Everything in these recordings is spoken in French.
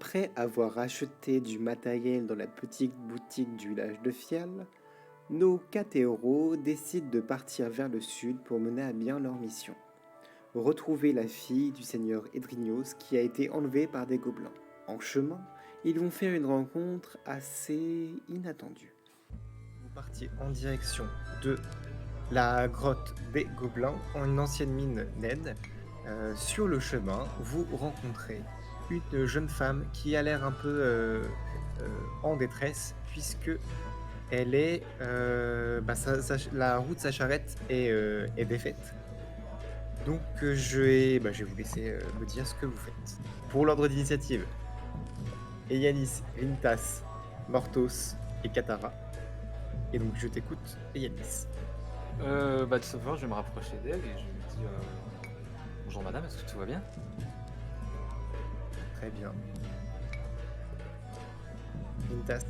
Après avoir acheté du matériel dans la petite boutique du village de Fial, nos 4 héros décident de partir vers le sud pour mener à bien leur mission. Retrouver la fille du seigneur Edrignos qui a été enlevée par des gobelins. En chemin, ils vont faire une rencontre assez inattendue. Vous partiez en direction de la grotte des gobelins, en une ancienne mine naine. Sur le chemin, vous rencontrez une jeune femme qui a l'air un peu en détresse, puisque elle est, la route de sa charrette est défaite. Donc je vais vous laisser me dire ce que vous faites. Pour l'ordre d'initiative, Eyanis, Lintas, Mortos et Katara. Et donc je t'écoute, Eyanis. Tout simplement, je vais me rapprocher d'elle et je lui dis bonjour madame, est-ce que tout va bien? Très bien. Lintas.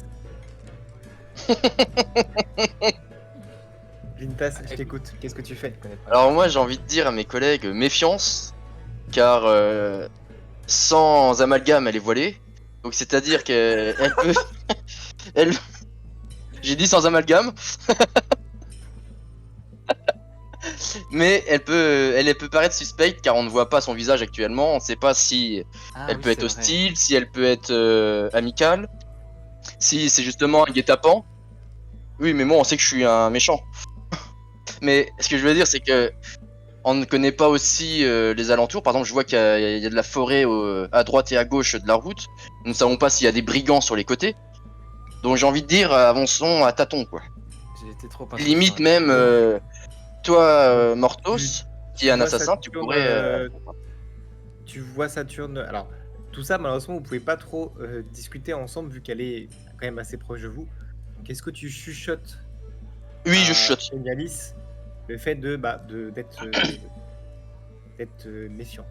Lintas, je t'écoute. Qu'est-ce que tu fais? Alors moi j'ai envie de dire à mes collègues méfiance, car sans amalgame elle est voilée. Donc c'est-à-dire qu'elle peut... J'ai dit sans amalgame. Mais elle peut paraître suspecte car on ne voit pas son visage actuellement. On ne sait pas si elle peut être hostile, si elle peut être amicale, si c'est justement un guet-apens. Oui mais moi on sait que je suis un méchant. Mais ce que je veux dire c'est que on ne connaît pas aussi les alentours. Par exemple, je vois qu'il y a de la forêt à droite et à gauche de la route. Nous ne savons pas s'il y a des brigands sur les côtés. Donc j'ai envie de dire, avançons à tâtons, quoi. J'ai été trop Limite même, toi, Mortos, qui est un assassin, tu pourrais... Tu vois Saturne... Alors, tout ça, malheureusement, vous pouvez pas trop discuter ensemble, vu qu'elle est quand même assez proche de vous. Donc, est-ce que tu chuchotes Oui, je chuchote. Eyalis, le fait d'être méfiant.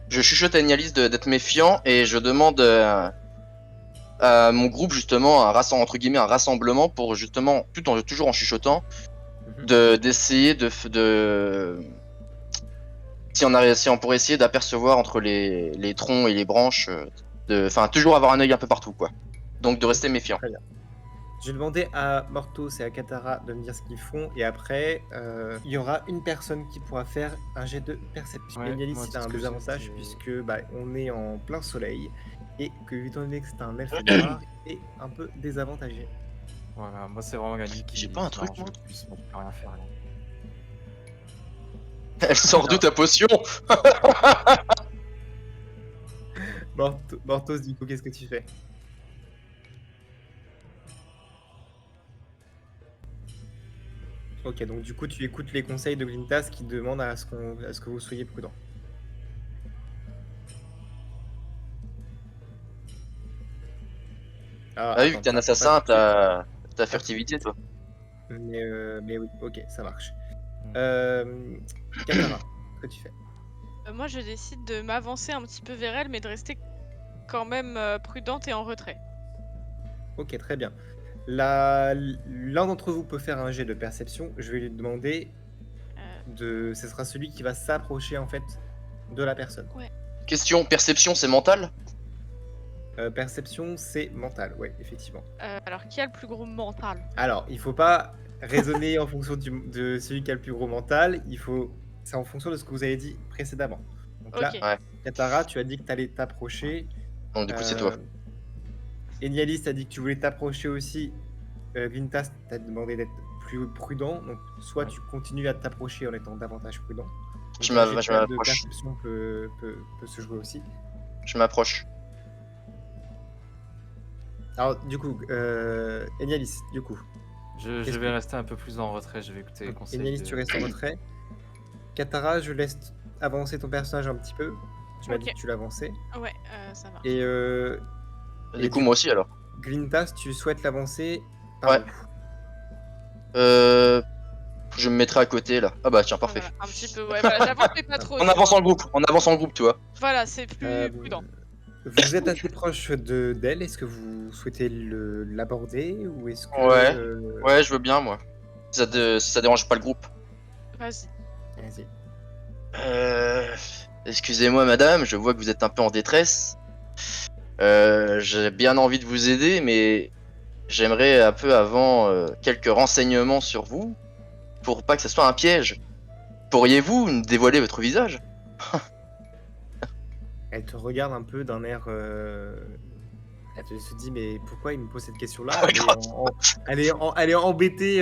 Je chuchote à Ignalis d'être méfiant et je demande à mon groupe justement un rassemblement pour justement, toujours en chuchotant, d'essayer si on pourrait essayer d'apercevoir entre les troncs et les branches, enfin toujours avoir un œil un peu partout quoi. Donc de rester méfiant. Très bien. Je vais demander à Mortos et à Katara de me dire ce qu'ils font, et après, il y aura une personne qui pourra faire un jet de perception. Ouais, Eyalis, moi, c'est un c'est ce que désavantage j'ai- puisque on est en plein soleil, et que étant donné que c'est un elfe noir, il est un peu désavantagé. Voilà, moi c'est vraiment Gali qui... J'ai pas un truc, m'arrange moi le plus, moi je peux rien faire là. Elle sort d'où ta potion? Mortos, du coup, qu'est-ce que tu fais? Ok, donc du coup, tu écoutes les conseils de Glintas qui demande à ce que vous soyez prudent. Ah oui, vu que t'es un assassin, t'as furtivité toi. Mais oui, ok, ça marche. Mm. Katara, que tu fais? Moi, je décide de m'avancer un petit peu vers elle, mais de rester quand même prudente et en retrait. Ok, très bien. L'un d'entre vous peut faire un jet de perception. Je vais lui demander ce sera celui qui va s'approcher en fait de la personne. Ouais. Question, perception c'est mental? Perception, c'est mental, ouais, effectivement. Alors, qui a le plus gros mental? Alors, il faut pas raisonner en fonction de celui qui a le plus gros mental. C'est en fonction de ce que vous avez dit précédemment. Donc là, Ok. Ouais. Katara, tu as dit que tu allais t'approcher. Donc du coup c'est toi. Enialis, t'as dit que tu voulais t'approcher aussi. Glintas t'a demandé d'être plus prudent. Donc, soit tu continues à t'approcher en étant davantage prudent. Je Donc, un jet de m'approche. perception peut se jouer aussi. Je m'approche. Alors, du coup, Enialis, du coup. Je vais rester un peu plus en retrait, je vais écouter les conseils. Enialis, tu restes en retrait. Katara, je laisse avancer ton personnage un petit peu. Tu m'as dit que tu l'avançais. Ouais, ça marche. Et Du coup moi aussi alors. Glintas, tu souhaites l'avancer par Ouais. où? Je me mettrai à côté là. Ah bah tiens, parfait. Voilà, un petit peu, ouais, voilà, j'avance mais pas trop. On avance en groupe, tu vois. Voilà, c'est plus prudent. Vous êtes assez proche d'elle. Est-ce que vous souhaitez l'aborder ou est-ce que... Ouais. Ouais, je veux bien moi. Si ça dérange pas le groupe. Vas-y. Vas-y. Excusez-moi madame, je vois que vous êtes un peu en détresse. J'ai bien envie de vous aider, mais j'aimerais un peu avant quelques renseignements sur vous pour pas que ce soit un piège. Pourriez-vous nous dévoiler votre visage? Elle te regarde un peu d'un air. Elle se dit, mais pourquoi il me pose cette question-là? Ouais, grave. Elle est embêtée.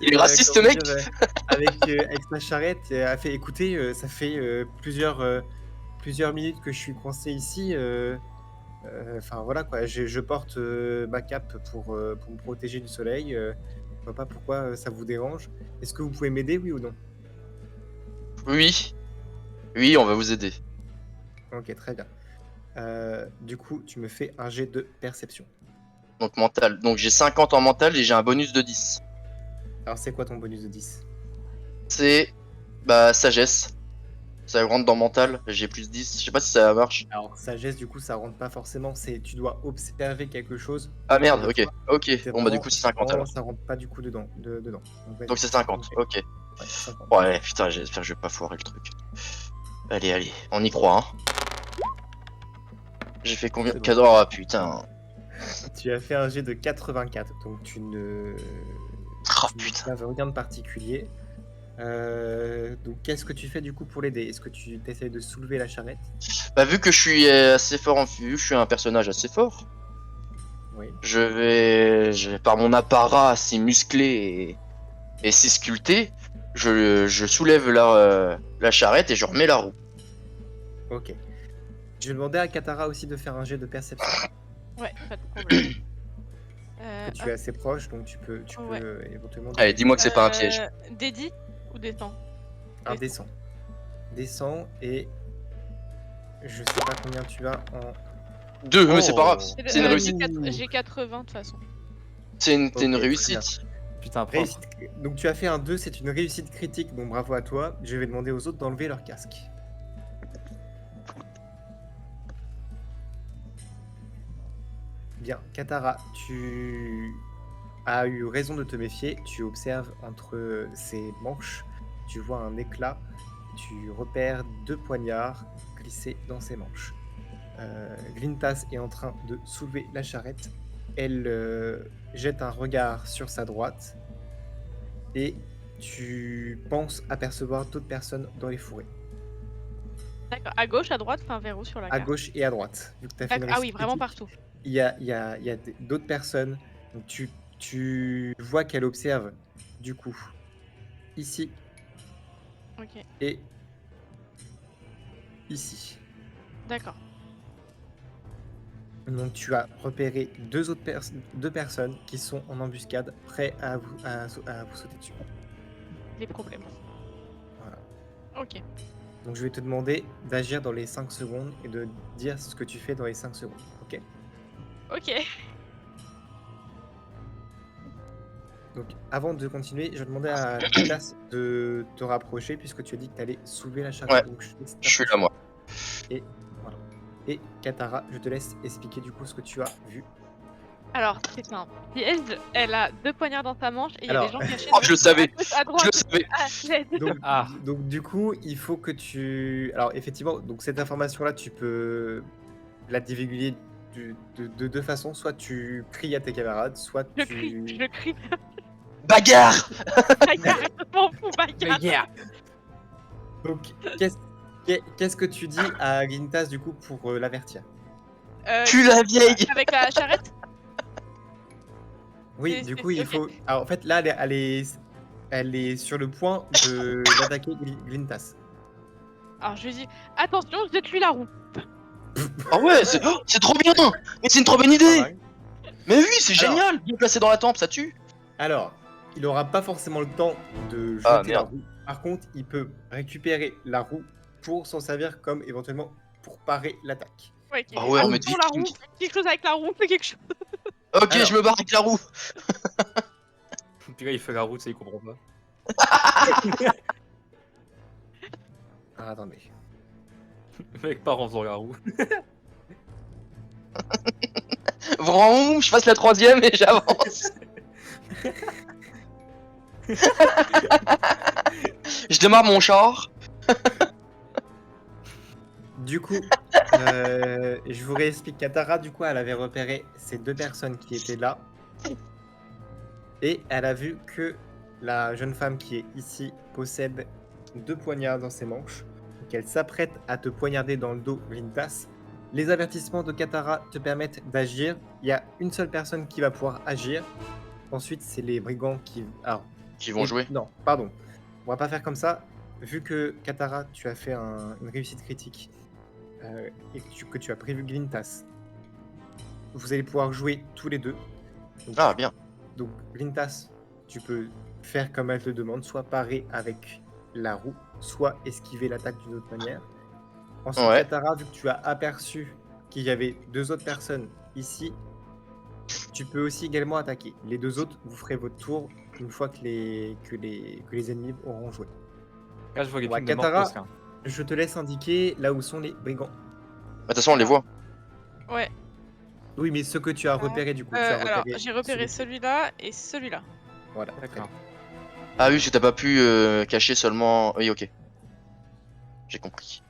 Il est raciste, comment mec. dire, avec sa charrette. Elle a fait, écoutez, ça fait plusieurs minutes que je suis coincé ici. Enfin voilà quoi, je porte ma cape pour me protéger du soleil. Je vois pas pourquoi ça vous dérange. Est-ce que vous pouvez m'aider, oui ou non? Oui, oui, on va vous aider. Ok, très bien. Du coup, tu me fais un jet de perception. Donc mental. Donc j'ai 50 en mental et j'ai un bonus de 10. Alors, c'est quoi ton bonus de 10? C'est bah sagesse. Ça rentre dans mental, j'ai plus 10. Je sais pas si ça marche. Alors, sagesse, du coup, ça rentre pas forcément. C'est tu dois observer quelque chose. Ah merde, autour de ok, toi. ok. C'est Bon bah du vraiment- coup c'est 50 vraiment, alors. ça rentre pas du coup dedans. Donc, vas-y. Donc c'est 50, ok. Ouais, 50. Ouais, putain, j'espère que je vais pas foirer le truc. Allez, allez, on y croit, hein. J'ai fait combien? C'est bon. 4. Oh putain. Tu as fait un jet de 84, donc tu ne Oh tu putain. n'observes rien de particulier. Donc, qu'est-ce que tu fais du coup pour l'aider? Est-ce que tu essayes de soulever la charrette? Bah vu que je suis assez fort vu que je suis un personnage assez fort, Oui. je vais par mon apparat si musclé et si sculpté, je soulève la charrette et je remets la roue. Ok. Je vais demander à Katara aussi de faire un jet de perception. Ouais, pas de problème. Tu es assez proche, donc tu peux Ouais. éventuellement. Allez, dis-moi que c'est pas un piège. Dédi ou descend? Un descend. Descend et je sais pas combien tu as en. 2, mais c'est pas grave, Oh. c'est une réussite. J'ai 80 de toute façon. C'est une Ok, très réussite. Putain, propre. Réussite. Donc tu as fait un 2, c'est une réussite critique, donc bravo à toi. Je vais demander aux autres d'enlever leur casque. Bien, Katara, tu as eu raison de te méfier. Tu observes entre ses manches, tu vois un éclat, tu repères 2 poignards glissés dans ses manches. Glintas est en train de soulever la charrette. Elle jette un regard sur sa droite et tu penses apercevoir d'autres personnes dans les fourrés, D'accord. À gauche, à droite, enfin vers où sur la à carte? gauche et à droite. Vu que t'as fait une D'accord. Ah oui, réussite vraiment critique, partout. il y a d'autres personnes. Donc tu vois qu'elle observe du coup ici Ok. et ici. D'accord. Donc tu as repéré deux personnes qui sont en embuscade, prêts à vous sauter dessus. Les problèmes. Voilà. Ok. Donc je vais te demander d'agir dans les 5 secondes et de dire ce que tu fais dans les 5 secondes. Ok? Ok. Donc avant de continuer, je vais demander à Nicolas de te rapprocher puisque tu as dit que tu allais soulever la charrette. Ouais, Donc je te laisse Je suis là t'approcher. moi. Et voilà. Et Katara, je te laisse expliquer du coup ce que tu as vu. Alors, c'est un piège. Elle a 2 poignards dans sa manche et il y a Alors- des gens cachés. Oh, je le savais. À gauche, à Je droite. le savais. Ah, l'aide. Donc, Ah. donc du coup, il faut que tu... Alors effectivement, donc cette information-là, tu peux la divulguer de deux façons. Soit tu cries à tes camarades, soit Je tu... crie, je crie. Bagarre. Bagarre, je m'en fous, bagarre. Donc qu'est-ce que tu dis à Gintas du coup pour l'avertir? Tue la vieille. Avec la charrette. Oui, C'est- du c'est- coup, il ok. faut... Alors en fait, là, elle est sur le point d'attaquer Glintas. Alors je lui dis attention, jette-lui la roue. Ah ouais, c'est trop bien. Mais c'est une trop bonne idée. Mais oui, c'est Alors- génial. Bien placé dans la tempe, ça tue. Alors, il n'aura pas forcément le temps de jeter Ah, la merde. roue. Par contre, il peut récupérer la roue pour s'en servir comme éventuellement pour parer l'attaque. Ouais, Ah ouais, on met attention, la roue. viking. Quelque chose avec la roue, fais quelque chose. Ok, Alors. je me barre avec la roue. Puis là, il fait la route, ça, il comprend pas. Ah, attendez. Le mec part en faisant la roue. Vraiment, je fasse la 3ème et j'avance. Je démarre mon char. Du coup, je vous réexplique. Katara, du coup, elle avait repéré ces 2 personnes qui étaient là et elle a vu que la jeune femme qui est ici possède 2 poignards dans ses manches. Donc elle s'apprête à te poignarder dans le dos, Glintas. Les avertissements de Katara te permettent d'agir. Il y a une seule personne qui va pouvoir agir. Ensuite, c'est les brigands qui... Alors, Qui vont jouer. non, pardon. On va pas faire comme ça. Vu que Katara, tu as fait une réussite critique et que tu as prévu Glintas, vous allez pouvoir jouer tous les deux. Donc, Ah, bien. donc Glintas, tu peux faire comme elle te demande, soit parer avec la roue, soit esquiver l'attaque d'une autre manière. Ensuite, Ouais. Katara, vu que tu as aperçu qu'il y avait 2 autres personnes ici, tu peux aussi également attaquer. Les 2 autres, vous ferez votre tour une fois que les ennemis auront joué. Là, je vois les Ouais, plumes de Katara, Morphos, là. je te laisse indiquer là où sont les brigands. De toute façon, on les voit. Ouais. Oui, mais ce que tu as repéré du coup, tu as Alors, repéré j'ai repéré celui-là et celui-là. Voilà, très D'accord. bien. Ah oui, parce que t'as pas pu cacher seulement. Oui, ok. J'ai compris.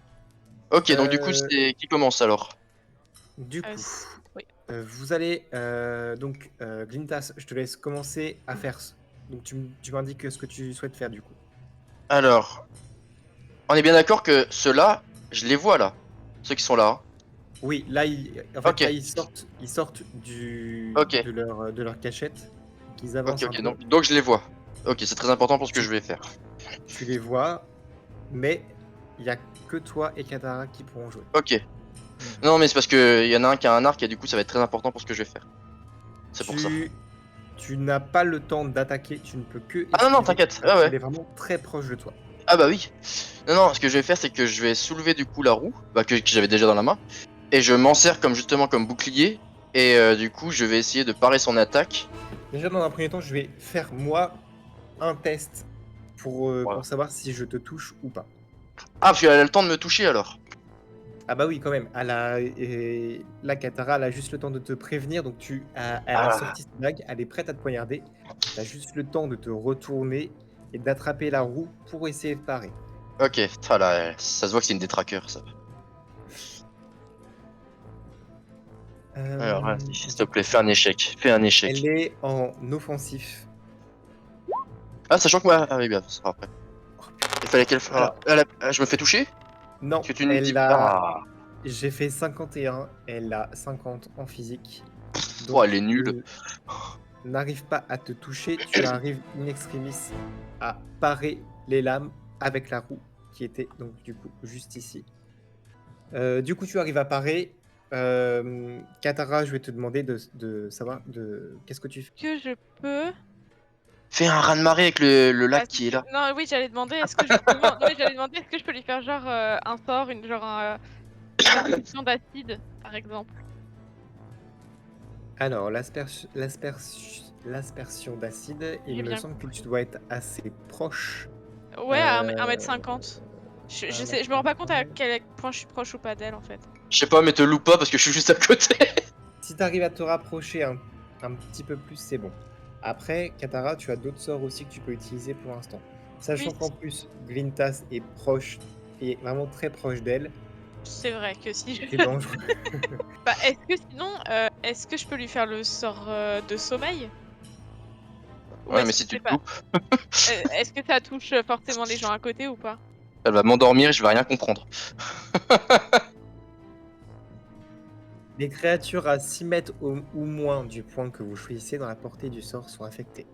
Ok, donc du coup, Euh, c'est qui commence alors? Du coup, Oui. vous allez donc Glintas, je te laisse commencer à faire. Donc tu m'indiques ce que tu souhaites faire du coup. Alors, on est bien d'accord que ceux-là, je les vois là. Ceux qui sont là. Hein. Oui, là, en fait, Ok, là, ils sortent ok, de leur cachette. Donc, ils avancent ok, un ok. peu. Donc je les vois. Ok, c'est très important pour ce que je vais faire. Tu les vois, mais il n'y a que toi et Katara qui pourront jouer. Ok. Non, mais c'est parce que y en a un qui a un arc et du coup, ça va être très important pour ce que je vais faire. C'est pour ça. Tu n'as pas le temps d'attaquer, tu ne peux que Ah non, non, esquiver t'inquiète. parce Ouais, qu'elle ouais. est vraiment très proche de toi. Ah bah oui. Non, non, ce que je vais faire, c'est que je vais soulever du coup la roue, bah, que j'avais déjà dans la main, et je m'en sers comme justement comme bouclier, et du coup, je vais essayer de parer son attaque. Déjà, dans un premier temps, je vais faire moi un test Voilà. pour savoir si je te touche ou pas. Ah, parce qu'elle a le temps de me toucher alors. Ah bah oui, quand même. La Katara, elle a juste le temps de te prévenir. Donc elle a Ah, sorti sa dague, elle est prête à te poignarder. Tu as juste le temps de te retourner et d'attraper la roue pour essayer de parer. ok, ça là, ça se voit que c'est une détraqueur, ça. Alors, vas-y, s'il te Du plaît, coup, fais un échec. Fais un échec. elle est en offensif. Ah, sachant que moi. Ah oui, bien, ça sera après. Il fallait qu'elle. Alors, Je me fais toucher? non, Parce que tu ne dis pas. Ah, j'ai fait 51, elle a 50 en physique. oh, elle Donc, est nulle. n'arrive pas à te toucher, tu arrives in extremis à parer les lames avec la roue qui était donc du coup juste ici. Du coup, tu arrives à parer. Katara, je vais te demander de savoir qu'est-ce que tu fais. Que je peux. Fais un raz-de-marée avec le Ah, lac qui est là. non, oui, j'allais demander, est-ce que je peux. Non, oui, j'allais demander, est-ce que je peux lui faire genre un sort, une aspersion d'acide, par exemple. Alors, l'aspersion d'acide, il J'ai me bien semble que tu compris. dois être assez proche. Ouais, à Euh, 1m50. Je à sais, je me rends pas compte à 1m50. quel point je suis proche ou pas d'elle en fait. Je sais pas, mais te loupe pas parce que je suis juste à côté. Si tu arrives à te rapprocher un petit peu plus, c'est bon. Après, Katara, tu as d'autres sorts aussi que tu peux utiliser pour l'instant. Oui, Sachant qu'en plus, Glintas est proche, et vraiment très proche d'elle, c'est vrai que si je. c'est dangereux. Bah, est-ce que sinon, est-ce que je peux lui faire le sort de sommeil? Ou Ouais, mais est-ce que si tu c'est te pas. loupes, Est-ce que ça touche forcément les gens à côté ou pas? elle va m'endormir et je vais rien comprendre. Les créatures à 6 mètres ou moins du point que vous choisissez dans la portée du sort sont affectées.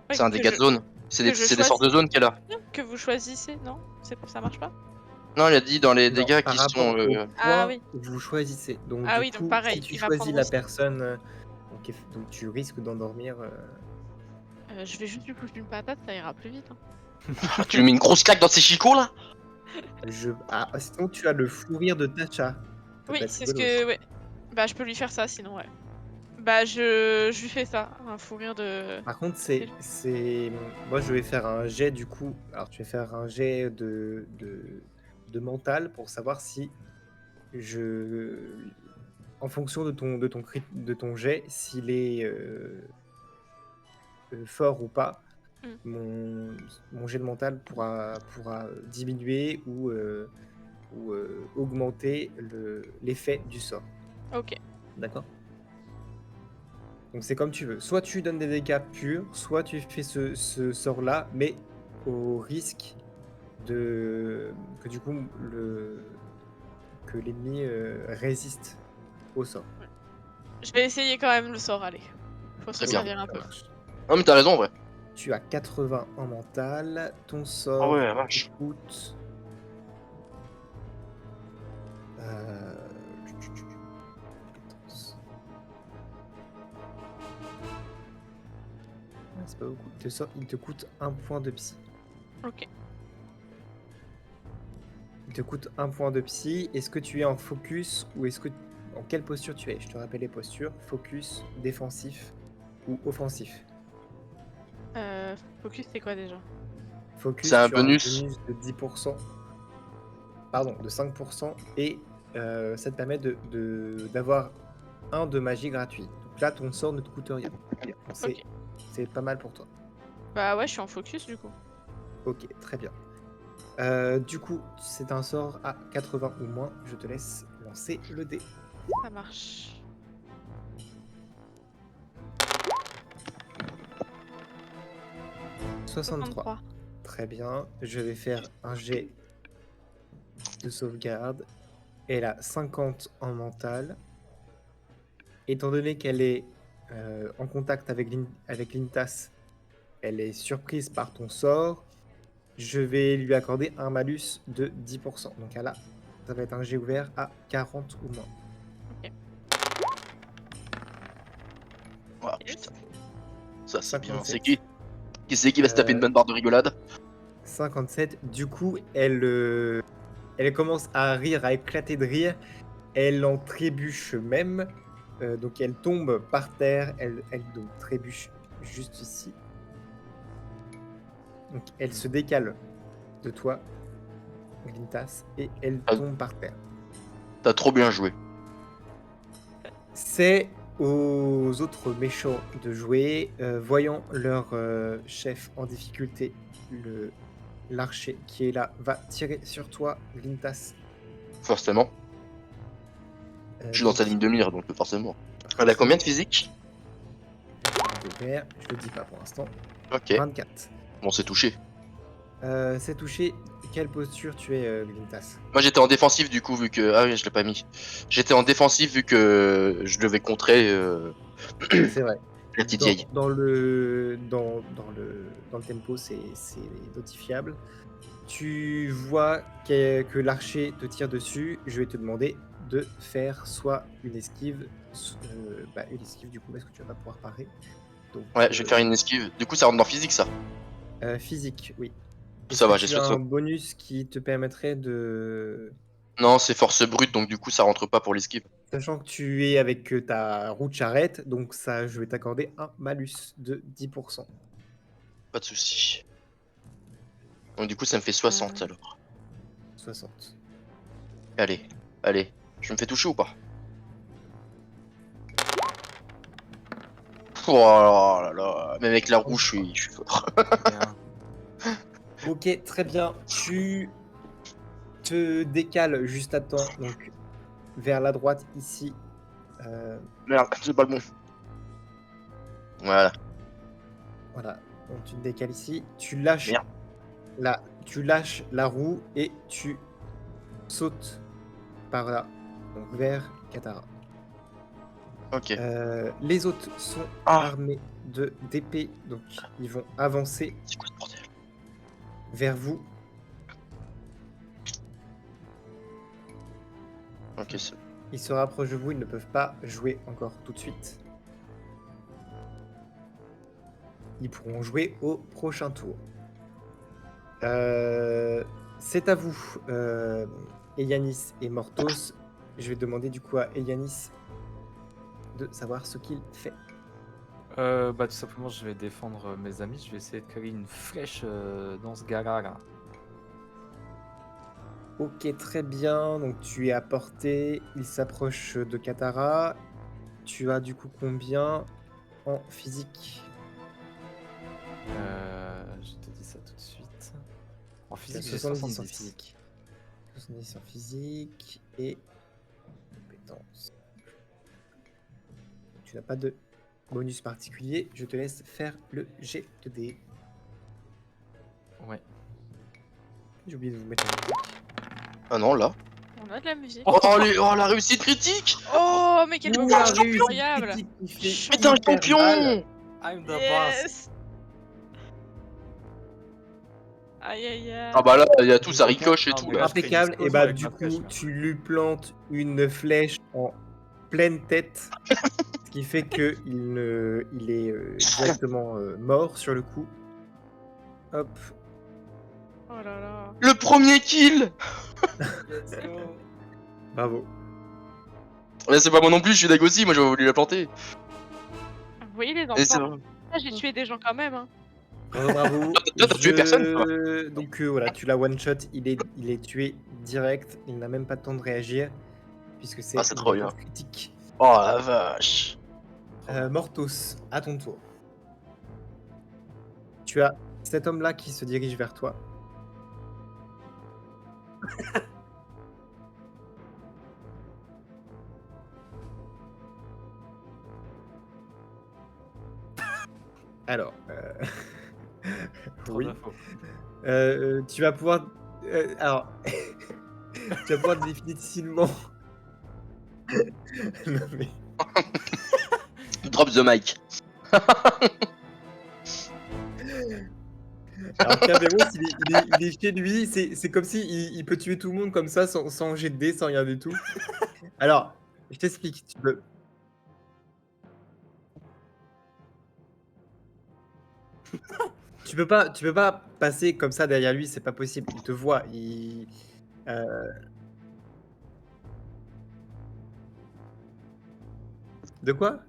Ouais, C'est un dégât de zone. C'est que je des sorts de choisis. zone qu'elle a. Que vous choisissez, non? Ça marche pas? Non, il a dit dans les Non, dégâts par qui sont. rapport au Ah point oui. que vous choisissez. Donc Ah du oui, donc coup, si pareil, tu il va choisis prendre la aussi. personne, donc tu risques d'endormir. Je vais juste lui foutre une patate, ça ira plus vite. Hein. Ah, tu lui mets une grosse claque dans ses chicots là? Ah, sinon tu as le fou rire de Tacha. Ça peut Oui, être c'est ce rigolo aussi. que. Ouais. Bah, je peux lui faire ça sinon, ouais. Bah, je lui fais ça, un fou rire de. Par contre, moi je vais faire un jet du coup. Alors tu vas faire un jet de mental pour savoir si je, en fonction de ton jet, s'il est fort ou pas, Hmm. mon jet de mental pourra diminuer ou ou augmenter l'effet du sort. Ok. D'accord. Donc c'est comme tu veux. Soit tu donnes des dégâts purs, soit tu fais ce sort-là, mais au risque que du coup que l'ennemi résiste au sort. Je vais essayer quand même le sort, allez. Faut se Très bien. servir un Ça peu. marche. Non, mais t'as raison, en vrai. Tu as 80 en mental. Ton Ah sort ouais, la vache. te coûte. Euh, Ouais, c'est pas beaucoup. Il te coûte 1 point de psy. Ok. Il te coûte 1 point de psy. Est-ce que tu es en focus ou est-ce que. En quelle posture tu es? Je te rappelle les postures. Focus, défensif ou offensif. Focus, c'est quoi déjà? Focus, C'est un tu as un bonus. bonus de 10%. Pardon, de 5%. Et ça te permet d'avoir un de magie gratuit. Donc là, ton sort ne te coûte rien. Donc Ok. c'est pas mal pour toi. Bah ouais, je suis en focus du coup. Ok, très bien. Du coup, c'est un sort à 80 ou moins. Je te laisse lancer le dé. Ça marche. 63. Très bien. Je vais faire un jet de sauvegarde. Elle a 50 en mental. Étant donné qu'elle est en contact avec Lintas, elle est surprise par ton sort. Je vais lui accorder un malus de 10%. Donc là, ça va être un jet ouvert à 40 ou moins. Ok. Ah, Yes. putain. Ça, c'est bien. 57. C'est qui? Qui c'est qui va se taper une bonne barre de rigolade? 57. Du coup, elle commence à rire, à éclater de rire. Elle en trébuche même. Donc elle tombe par terre. Elle donc trébuche juste ici. Donc elle se décale de toi, Glintas, et elle Ah. tombe par terre. T'as trop bien joué. C'est aux autres méchants de jouer. Voyant leur chef en difficulté, l'archer qui est là va tirer sur toi, Glintas. Forcément. Je suis dans sa ligne de mire, donc forcément. Elle a combien de physique? Je le dis pas pour l'instant. Ok. 24. Bon, c'est touché. C'est touché. Quelle posture tu es, Glintas? Moi, j'étais en défensif du coup, vu que. Ah oui, je l'ai pas mis. J'étais en défensif vu que je devais contrer C'est vrai. la petite vieille. Dans le tempo, c'est notifiable. Tu vois que l'archer te tire dessus. Je vais te demander de faire soit une esquive, une esquive du coup, parce que tu vas pas pouvoir parer. Donc, Ouais, je vais faire une esquive. Du coup, ça rentre dans physique, ça. physique, oui. Ça va, j'ai tu as 60. un bonus qui te permettrait de... Non, c'est force brute, donc du coup, ça rentre pas pour l'esquive. Sachant que tu es avec ta roue de charrette, donc ça, je vais t'accorder un malus de 10%. Pas de souci. Donc du coup, ça me fait 60 alors. 60. Allez, allez. Je me fais toucher ou pas? Oh là là. Même avec la roue, je suis fort. Bien. Ok, très bien. Tu te décales juste à temps, donc vers la droite ici. Merde, c'est pas le bon. Voilà. Voilà, donc tu te décales ici. Tu lâches Merde. tu lâches la roue et tu sautes par là, donc vers Katara. Ok. Les autres sont Ah. armés d'épées, donc ils vont avancer C'est quoi ce bordel? vers vous. Ok, c'est... Ils se rapprochent de vous, ils ne peuvent pas jouer encore tout de suite. Ils pourront jouer au prochain tour. C'est à vous, Eyanis et Mortos. Je vais demander du coup à Eyanis de savoir ce qu'il fait. Bah tout simplement je vais défendre mes amis, je vais essayer de caler une flèche dans ce gars-là là. Ok, très bien. Donc tu es à portée. Il s'approche de Katara. Tu as du coup combien en physique? Je te dis ça tout de suite. En Tu as physique j'ai 70 en 70. physique. 70 en physique et compétences. Tu n'as pas de bonus particulier. Je te laisse faire le jet de dés. Ouais. J'ai oublié de vous mettre la musique. Ah non, là. On a de la musique. Oh, la réussite critique. Oh, mais quel Ouh, moment la réussite incroyable. critique qui fait Putain, le hyper champion. mal. I'm the boss. Yes. Aïe aïe aïe. Ah bah là, il y a tout, ça ricoche et Non, tout mais là. là, je fais une Impeccable. Et explosion bah avec du ma coup, flèche, là. tu lui plantes une flèche en pleine tête, ce qui fait que il est directement mort sur le coup. Hop. Oh là là. Le premier kill. Let's go. Bravo. Mais c'est pas moi non plus, je suis dag aussi, moi j'aurais voulu la planter. Vous voyez les Et c'est enfants. vrai. Ah, j'ai tué des gens quand même. Hein. Bravo. Toi, t'as tué personne, toi. Donc voilà, tu l'as one shot, il est tué direct, il n'a même pas le temps de réagir puisque c'est Ah, c'est trop une bien. critique. Oh la vache. Mortos, à ton tour. Tu as cet homme-là qui se dirige vers toi. Alors, Trop oui. d'infos. Tu vas pouvoir. Alors, tu vas pouvoir définitivement. Non, mais... Drop the mic. Alors, Kerberos, il est chez lui. C'est comme si il peut tuer tout le monde comme ça, sans jet de dés, sans rien du tout. Alors, je t'explique. Tu peux pas passer comme ça derrière lui, c'est pas possible. Il te voit. De quoi?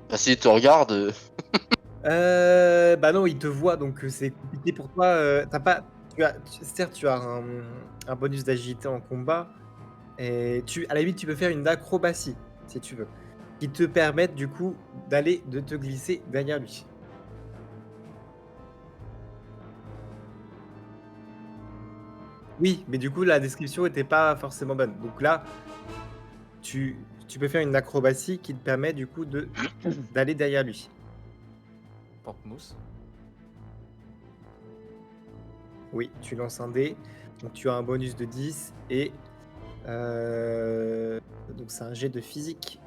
Bah si tu regardes. Bah non, il te voit, donc c'est compliqué pour toi. T'as pas, certes, tu as un bonus d'agilité en combat, et à la limite, tu peux faire une acrobatie, si tu veux, qui te permettent du coup de te glisser derrière lui. Oui, mais du coup, la description était pas forcément bonne. Donc là, tu peux faire une acrobatie qui te permet du coup d'aller derrière lui. Porte-mousse. Oui, tu lances un dé, donc tu as un bonus de 10 et donc c'est un jet de physique.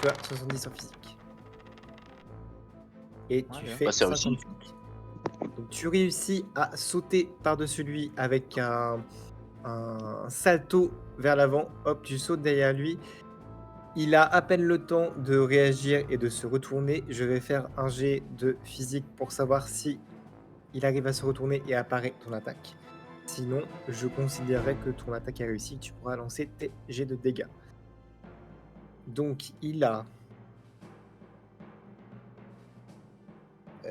Tu as 70 en physique. Et tu fais bah, c'est réussi. 55. Donc tu réussis à sauter par-dessus lui avec un salto vers l'avant. Hop, tu sautes derrière lui. Il a à peine le temps de réagir et de se retourner. Je vais faire un jet de physique pour savoir si il arrive à se retourner et apparaît ton attaque. Sinon, je considérerais que ton attaque est réussie. Tu pourras lancer tes jets de dégâts. Donc, il a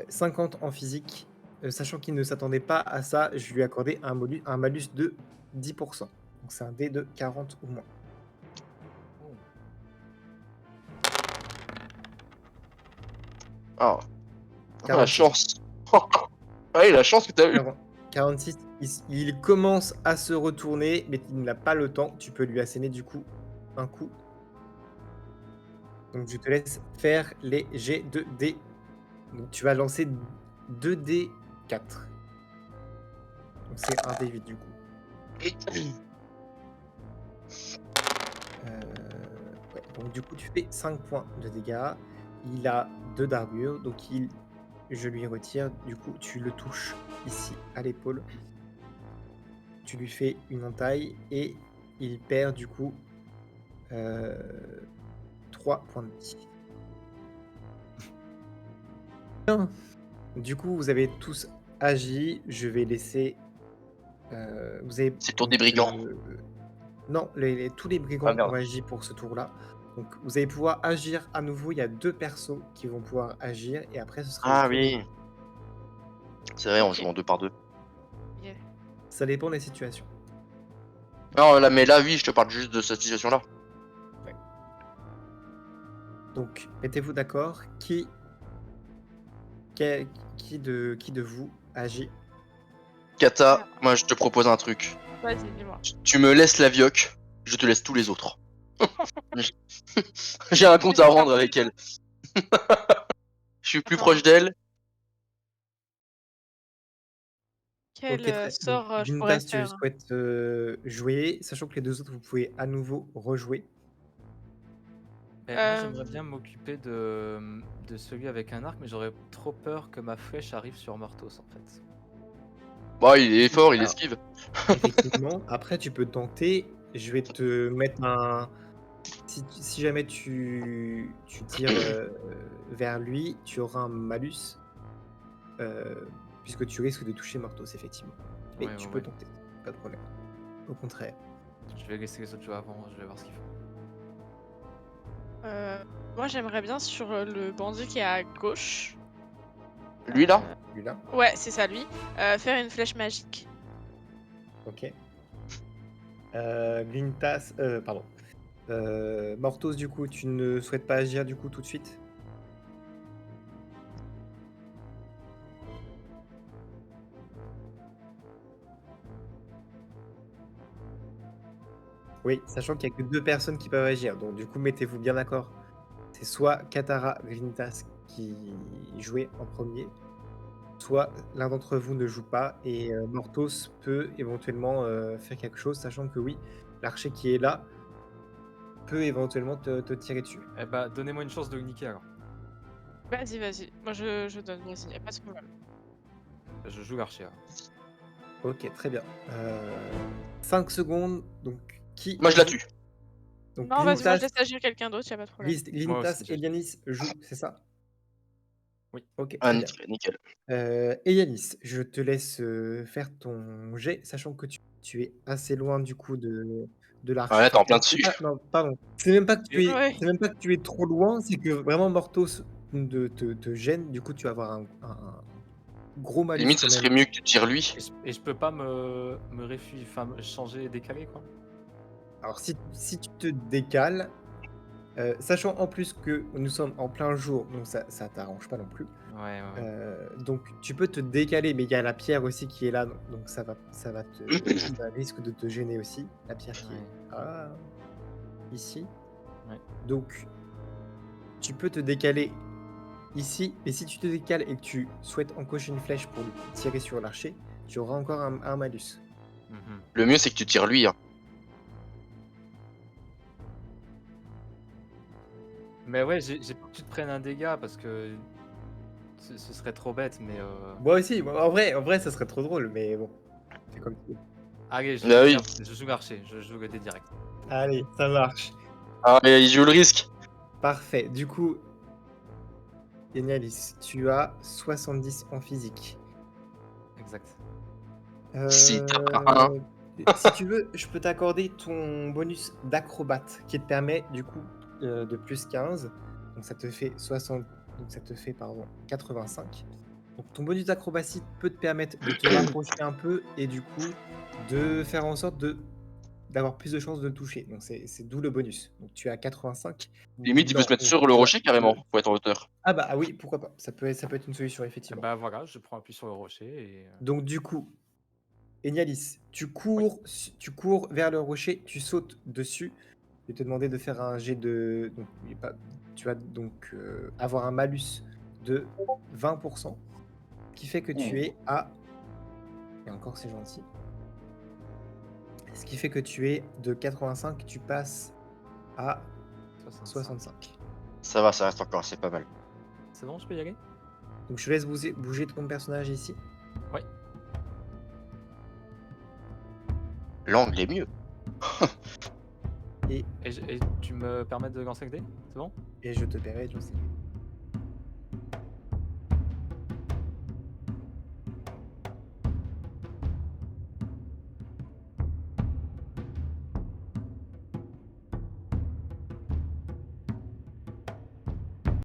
50 en physique. Sachant qu'il ne s'attendait pas à ça, je lui ai accordé un malus de 10%. Donc, c'est un dé de 40 ou moins. Ah. La 46. chance. Ouais, la chance que t'as eu. 46, il commence à se retourner, mais il n'a pas le temps. Tu peux lui asséner du coup un coup. Donc je te laisse faire les jets de dés. Donc tu vas lancer 2 dés 4. Donc c'est un dé 8 du coup. Ouais, donc du coup tu fais 5 points de dégâts. Il a 2 d'armure, donc je lui retire. Du coup tu le touches ici à l'épaule. Tu lui fais une entaille et il perd du coup 3 points de vie. Bien. Du coup, vous avez tous agi. Je vais laisser. Vous avez. C'est le tour des brigands. Non, tous les brigands Ah, merde. ont agi pour ce tour-là. Donc, vous allez pouvoir agir à nouveau. Il y a 2 persos qui vont pouvoir agir et après, ce sera. Ah le tour oui. C'est vrai, on joue en 2 par 2. Yeah. Ça dépend des situations. Non, là, mais là, oui, je te parle juste de cette situation-là. Donc, mettez-vous d'accord. Qui de vous agit? Kata, moi je te propose un truc. Vas-y, dis-moi. Tu me laisses la vioque, je te laisse tous les autres. J'ai un compte à rendre avec elle. Je suis plus Attends. proche d'elle. Quel Ok, très- sort donc, je pourrais Gintas, tu faire? souhaites jouer, sachant que les deux autres, vous pouvez à nouveau rejouer. Moi j'aimerais bien m'occuper de celui avec un arc, mais j'aurais trop peur que ma flèche arrive sur Mortos en fait. Bah, il est fort, il Alors, esquive. effectivement, après, tu peux tenter. Je vais te mettre un. Si jamais tu tires vers lui, tu auras un malus, puisque tu risques de toucher Mortos, effectivement. Mais Ouais, tu ouais, peux ouais. tenter, pas de problème. Au contraire. Je vais laisser les autres jouer avant, je vais voir ce qu'ils font. Moi, j'aimerais bien sur le bandit qui est à gauche. Lui là Lui-là, Ouais, c'est ça, lui. Faire une flèche magique. ok. Glintas, pardon. Mortos, du coup, tu ne souhaites pas agir du coup tout de suite? Oui, sachant qu'il n'y a que deux personnes qui peuvent agir, donc du coup, mettez-vous bien d'accord. C'est soit Katara Glintas qui jouait en premier, soit l'un d'entre vous ne joue pas et Mortos peut éventuellement faire quelque chose, sachant que oui, l'archer qui est là peut éventuellement te tirer dessus. Eh bah, donnez-moi une chance de le niquer alors. Vas-y, vas-y. Moi, je donne. Vas-y, y a pas de problème. Je joue l'archer alors. Ok, très bien. 5 secondes, donc qui Moi je la joue? tue. Donc Non, vas-y, moi, je Glintas, laisse agir quelqu'un d'autre, y a pas de problème. Moi Glintas aussi, et Yanis jouent, c'est ça? Oui. Ok, Ah, très bien. nickel, nickel. Et Yanis, je te laisse faire ton jet, sachant que tu es assez loin du coup de l'arche. Ouais, t'es Enfin, en plein c'est dessus. pas- non, pardon. C'est même pas que tu es, Ouais. c'est même pas que tu es trop loin, c'est que vraiment Mortos te gêne. Du coup, tu vas avoir un gros malus Limite, quand ce serait même. mieux que tu tires lui. Et je peux pas me réfugier, enfin me changer et décaler quoi. Alors, si tu te décales, sachant en plus que nous sommes en plein jour, donc ça t'arrange pas non plus. Ouais, ouais, ouais. Donc tu peux te décaler, mais il y a la pierre aussi qui est là, donc ça risque de te gêner aussi. La pierre qui est Ouais. ici. Ouais. Donc tu peux te décaler ici, mais si tu te décales et que tu souhaites encocher une flèche pour lui tirer sur l'archer, tu auras encore un malus. Mhm. Le mieux c'est que tu tires lui. Hein. Mais ouais, j'ai peur que tu te prennes un dégât parce que ce serait trop bête, mais Moi aussi, en vrai, ça serait trop drôle, mais bon, c'est comme tu veux. allez, Bah oui. je joue l'archer, je joue le dé direct. Allez, ça marche. Ah, mais il joue le risque. Parfait. Du coup, Yanis, tu as 70 en physique. Exact. Si t'as pas un. Si tu veux, je peux t'accorder ton bonus d'acrobate qui te permet du coup de plus 15. Donc ça te fait 60. Donc ça te fait pardon 85. Donc ton bonus d'acrobatie peut te permettre de te rapprocher un peu et du coup de faire en sorte d'avoir plus de chances de toucher. Donc c'est d'où le bonus. Donc tu as 85. Limite, il peut Non, se mettre donc sur le tu as- rocher carrément pour être en hauteur. Ah bah ah oui, pourquoi pas. Ça peut être une solution Et effectivement. bah voilà, je prends appui sur le rocher et Donc du coup, Enialis, oui. tu cours vers le rocher, tu sautes dessus. Je vais te demander de faire un jet de. Donc, tu vas donc avoir un malus de 20%, ce qui fait que tu es à. Et encore, c'est gentil. Ce qui fait que tu es de 85, tu passes à 65. Ça va, ça reste encore, c'est pas mal. C'est bon, je peux y aller? Donc, je te laisse bouger ton personnage ici. Oui. L'angle est mieux. Et Et tu me permets de lancer le dé? C'est bon? je te paierai aussi.